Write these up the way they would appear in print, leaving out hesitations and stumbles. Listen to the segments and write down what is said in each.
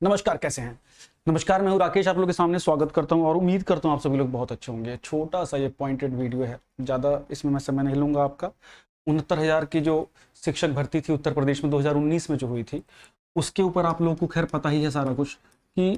नमस्कार, कैसे हैं? नमस्कार, मैं हूं राकेश, आप लोगों के सामने स्वागत करता हूं और उम्मीद करता हूं आप सभी लोग बहुत अच्छे होंगे। छोटा सा ये पॉइंटेड वीडियो है, ज़्यादा इसमें मैं समय नहीं लूँगा आपका। 69,000 की जो शिक्षक भर्ती थी उत्तर प्रदेश में 2019 में जो हुई थी, उसके ऊपर आप लोगों को खैर पता ही है सारा कुछ कि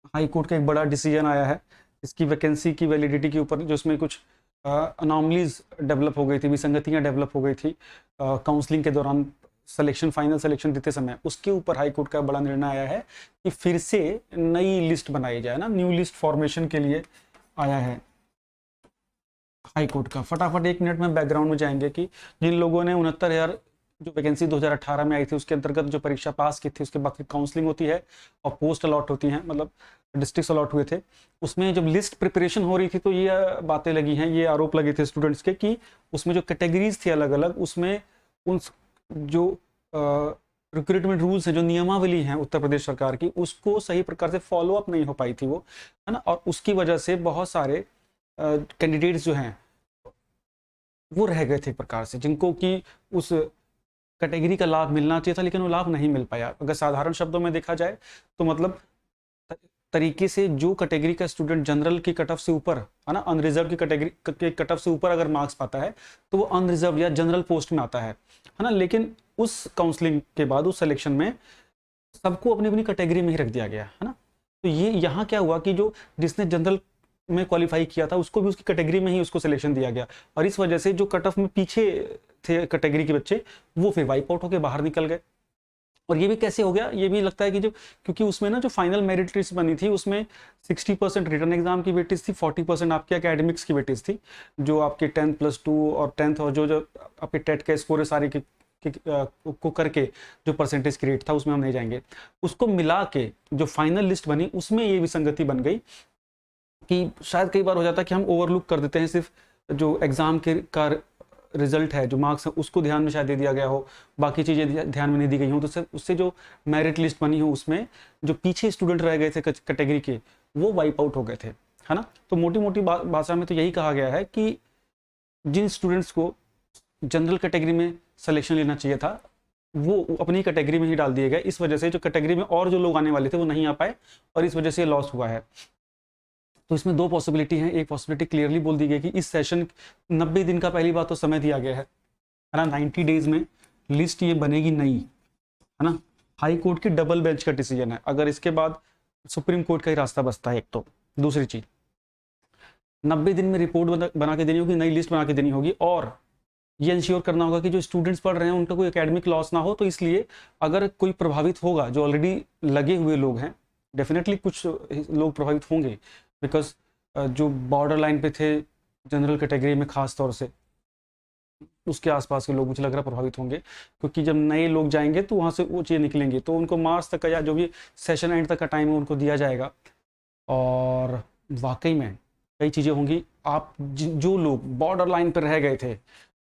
हाई कोर्ट का एक बड़ा डिसीजन आया है इसकी वैकेंसी की वैलिडिटी के ऊपर, जो इसमें कुछ अनॉमलीज डेवलप हो गई थी, विसंगतियाँ डेवलप हो गई थी काउंसलिंग के दौरान, सिलेक्शन फाइनल सिलेक्शन देते समय। उसके ऊपर हाई कोर्ट का बड़ा निर्णय आया है कि फिर से नई लिस्ट बनाई जाए ना, न्यू लिस्ट फॉर्मेशन के लिए आया है हाई कोर्ट का। फटाफट 1 मिनट में बैकग्राउंड में जाएंगे कि जिन लोगों ने 69,000 जो वैकेंसी 2018 में आई थी उसके अंतर्गत जो परीक्षा पास की थी, उसके बाद फिर काउंसलिंग होती है और पोस्ट अलॉट होती हैं, मतलब डिस्ट्रिक्ट अलॉट हुए थे। उसमें जब लिस्ट प्रिपरेशन हो रही थी तो ये बातें लगी हैं, ये आरोप लगे थे स्टूडेंट्स के कि उसमें जो कैटेगरीज थी अलग अलग, उसमें उन जो रिक्रूटमेंट रूल्स हैं, जो नियमावली हैं उत्तर प्रदेश सरकार की, उसको सही प्रकार से फॉलो अप नहीं हो पाई थी वो, है ना। और उसकी वजह से बहुत सारे कैंडिडेट्स जो हैं वो रह गए थे एक प्रकार से, जिनको कि उस कैटेगरी का लाभ मिलना चाहिए था, लेकिन वो लाभ नहीं मिल पाया। अगर साधारण शब्दों में देखा जाए तो मतलब तरीके से जो कैटेगरी का स्टूडेंट जनरल की कट ऑफ से ऊपर, है ना, अनरिजर्व की कैटेगरी के कट ऑफ से ऊपर अगर मार्क्स पाता है तो वो अनरिजर्व या जनरल पोस्ट में आता है ना। लेकिन उस काउंसलिंग के बाद उस सिलेक्शन में सबको अपनी अपनी कैटेगरी में ही रख दिया गया, है ना। तो ये यहाँ क्या हुआ कि जो जिसने जनरल में क्वालिफाई किया था उसको भी उसकी कैटेगरी में ही उसको सिलेक्शन दिया गया, और इस वजह से जो कट ऑफ में पीछे थे कैटेगरी के बच्चे वो फिर वाइप आउट होकर बाहर निकल गए। और ये भी कैसे हो गया, ये भी लगता है कि जो, क्योंकि उसमें ना जो फाइनल मेरिट लिस्ट बनी थी उसमें 60% रिटर्न एग्जाम की वेटेज थी, 40% आपके एकेडमिक्स की वेटेज थी, जो आपके 10+2 और 10th और जो जो आपके टेट का स्कोर है सारे को करके जो परसेंटेज क्रिएट था, उसमें हम नहीं जाएंगे। उसको मिला के जो फाइनल लिस्ट बनी उसमें ये विसंगति बन गई कि शायद कई बार हो जाता है कि हम ओवरलुक कर देते हैं, सिर्फ जो एग्जाम के का रिजल्ट है, जो मार्क्स है, उसको ध्यान में शायद दे दिया गया हो, बाकी चीज़ें ध्यान में नहीं दी गई हो, तो उससे जो मेरिट लिस्ट बनी हो उसमें जो पीछे स्टूडेंट रह गए थे कैटेगरी के, वो वाइप आउट हो गए थे, है ना। तो मोटी मोटी भाषा में तो यही कहा गया है कि जिन स्टूडेंट्स को जनरल कैटेगरी में सिलेक्शन लेना चाहिए था वो अपनी कैटेगरी में ही डाल दिए गए। इस वजह से जो कैटेगरी में और जो लोग आने वाले थे वो नहीं आ पाए और इस वजह से लॉस हुआ है। तो इसमें दो पॉसिबिलिटी हैं। एक पॉसिबिलिटी क्लियरली बोल दी गई कि इस सेशन 90 दिन का पहली बात तो समय दिया गया है ना, 90 डेज में लिस्ट ये बनेगी नहीं, है ना। हाई कोर्ट की डबल बेंच का डिसीजन है, अगर इसके बाद सुप्रीम कोर्ट का ही रास्ता बचता है एक तो। दूसरी चीज 90 दिन में रिपोर्ट बना के देनी होगी, नई लिस्ट बना के देनी होगी, और ये इंश्योर करना होगा कि जो स्टूडेंट्स पढ़ रहे हैं उनका कोई एकेडमिक लॉस ना हो। तो इसलिए अगर कोई प्रभावित होगा, जो ऑलरेडी लगे हुए लोग हैं, डेफिनेटली कुछ लोग प्रभावित होंगे, बिकॉज जो बॉर्डर लाइन पे थे जनरल कैटेगरी में खास तौर से, उसके आसपास के लोग मुझे लग रहा प्रभावित होंगे, क्योंकि जब नए लोग जाएंगे तो वहाँ से वो चीज़ें निकलेंगी, तो उनको मार्च तक का या जो भी सेशन एंड तक का टाइम है उनको दिया जाएगा। और वाकई में कई चीज़ें होंगी। आप जो लोग बॉर्डर लाइन पर रह गए थे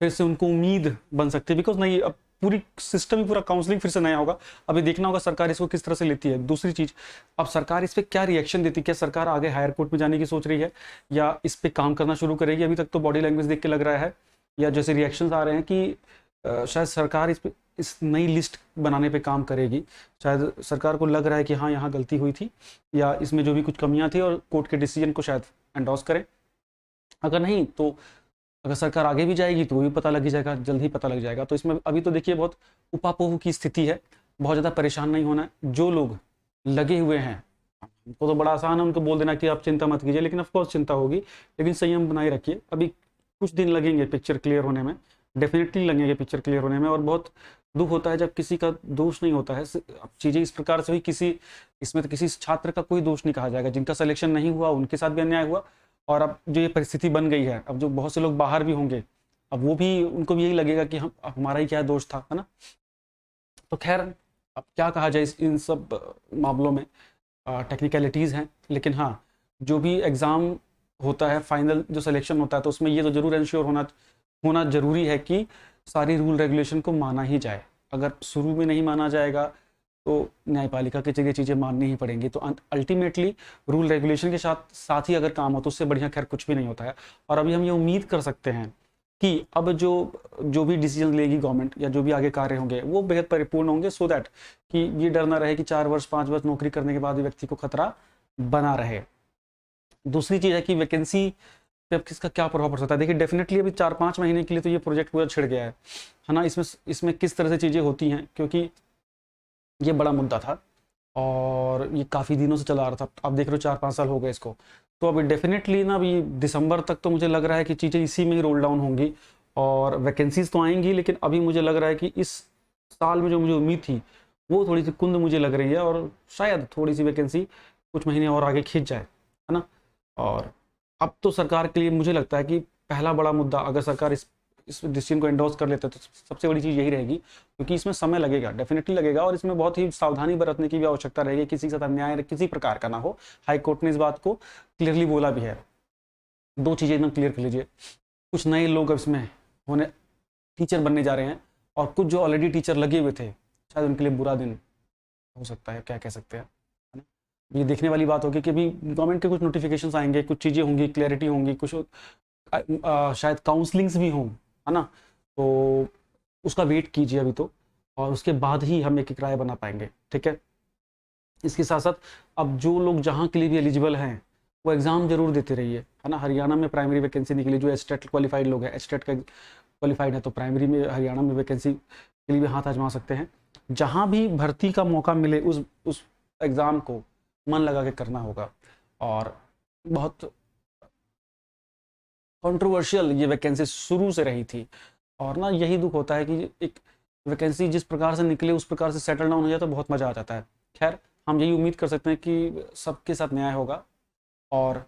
फिर से उनको उम्मीद बन सकती है, बिकॉज नहीं, अब पूरी सिस्टम ही, पूरा काउंसलिंग फिर से नया होगा। अभी देखना होगा सरकार इसको किस तरह से लेती है। दूसरी चीज़, अब सरकार इस पर क्या रिएक्शन देती है, क्या सरकार आगे हायर कोर्ट में जाने की सोच रही है या इस पर काम करना शुरू करेगी। अभी तक तो बॉडी लैंग्वेज देख के लग रहा है, या जैसे रिएक्शंस आ रहे हैं कि शायद सरकार इस नई लिस्ट बनाने पे काम करेगी। शायद सरकार को लग रहा है कि हाँ यहाँ गलती हुई थी, या इसमें जो भी कुछ कमियाँ थी, और कोर्ट के डिसीजन को शायद एंडोर्स करें। अगर नहीं तो अगर सरकार आगे भी जाएगी तो वो भी पता लग जाएगा, जल्द ही पता लग जाएगा। तो इसमें अभी तो देखिए बहुत उपापोह की स्थिति है, बहुत ज़्यादा परेशान नहीं होना है। जो लोग लगे हुए हैं उनको तो बड़ा आसान है उनको बोल देना कि आप चिंता मत कीजिए, लेकिन ऑफकोर्स चिंता होगी, लेकिन संयम बनाए रखिए। अभी कुछ दिन लगेंगे पिक्चर क्लियर होने में, डेफिनेटली लगेंगे पिक्चर क्लियर होने में। और बहुत दुख होता है जब किसी का दोष नहीं होता है, चीज़ें इस प्रकार से हुई, इसमें तो किसी छात्र का कोई दोष नहीं कहा जाएगा। जिनका सिलेक्शन नहीं हुआ उनके साथ भी अन्याय हुआ, और अब जो ये परिस्थिति बन गई है, अब जो बहुत से लोग बाहर भी होंगे, अब वो भी, उनको भी यही लगेगा कि हम, हमारा ही क्या दोष था, है ना। तो खैर अब क्या कहा जाए इन सब मामलों में, टेक्निकलिटीज़ हैं। लेकिन हाँ, जो भी एग्ज़ाम होता है, फाइनल जो सिलेक्शन होता है, तो उसमें ये तो ज़रूर इंश्योर होना ज़रूरी है कि सारी रूल रेगुलेशन को माना ही जाए। अगर शुरू में नहीं माना जाएगा तो न्यायपालिका की जगह चीज़ें माननी ही पड़ेंगी। तो अल्टीमेटली रूल रेगुलेशन के साथ ही अगर काम हो तो उससे बढ़िया खैर कुछ भी नहीं होता है। और अभी हम ये उम्मीद कर सकते हैं कि अब जो जो भी डिसीजन लेगी गवर्नमेंट या जो भी आगे कार्य होंगे वो बेहद परिपूर्ण होंगे, सो दैट कि ये डर ना रहे कि 4 वर्ष 5 वर्ष नौकरी करने के बाद भी व्यक्ति को खतरा बना रहे। दूसरी चीज़ है कि वैकेंसी पे अब किसका क्या प्रभाव पड़ सकता है। देखिए डेफिनेटली अभी 4-5 महीने के लिए तो ये प्रोजेक्ट पूरा छिड़ गया है ना। इसमें किस तरह से चीज़ें होती हैं, क्योंकि ये बड़ा मुद्दा था और ये काफ़ी दिनों से चला आ रहा था। आप देख रहे हो 4-5 साल हो गए इसको। तो अभी डेफिनेटली ना अभी दिसंबर तक तो मुझे लग रहा है कि चीज़ें इसी में ही रोल डाउन होंगी और वैकेंसीज तो आएंगी, लेकिन अभी मुझे लग रहा है कि इस साल में जो मुझे उम्मीद थी वो थोड़ी सी कुंद मुझे लग रही है और शायद थोड़ी सी वैकेंसी कुछ महीने और आगे खींच जाए, है ना। और अब तो सरकार के लिए मुझे लगता है कि पहला बड़ा मुद्दा, अगर सरकार इस डिसीजन को एंडोर्स कर लेते हैं तो सबसे बड़ी चीज़ यही रहेगी, क्योंकि इसमें समय लगेगा, डेफिनेटली लगेगा और इसमें बहुत ही सावधानी बरतने की भी आवश्यकता रहेगी, किसी के साथ अन्याय किसी प्रकार का ना हो। हाई कोर्ट ने इस बात को क्लियरली बोला भी है। दो चीज़ें एकदम क्लियर कर लीजिए, कुछ नए लोग अब इसमें होने टीचर बनने जा रहे हैं और कुछ जो ऑलरेडी टीचर लगे हुए थे शायद उनके लिए बुरा दिन हो सकता है, क्या कह सकते हैं, है ना। ये देखने वाली बात होगी कि अभी गवर्नमेंट के कुछ नोटिफिकेशंस आएंगे, कुछ चीज़ें होंगी, क्लैरिटी होंगी, कुछ शायद काउंसलिंग्स भी हों, है ना। तो उसका वेट कीजिए अभी तो, और उसके बाद ही हम एक राय बना पाएंगे, ठीक है। इसके साथ साथ अब जो लोग जहाँ के लिए भी एलिजिबल हैं वो एग्ज़ाम जरूर देते रहिए, है ना। हरियाणा में प्राइमरी वैकेंसी निकली, जो एचटेट क्वालिफाइड लोग हैं, एचटेट का क्वालिफाइड है तो प्राइमरी में हरियाणा में वैकेंसी के लिए भी हाथ आजमा सकते हैं। जहाँ भी भर्ती का मौका मिले उस एग्ज़ाम को मन लगा के करना होगा। और बहुत कंट्रोवर्शियल ये वैकेंसी शुरू से रही थी और ना यही दुख होता है कि एक वैकेंसी जिस प्रकार से निकले उस प्रकार से सेटल डाउन हो जाए तो बहुत मज़ा आ जाता है। खैर, हम यही उम्मीद कर सकते हैं कि सबके साथ न्याय होगा और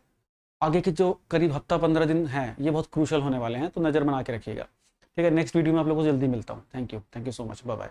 आगे के जो करीब हफ्ता 15 दिन हैं ये बहुत क्रूशल होने वाले हैं, तो नज़र बना के रखिएगा, ठीक है। नेक्स्ट वीडियो में आप लोगों को जल्दी मिलता हूँ। Thank you so much, bye bye.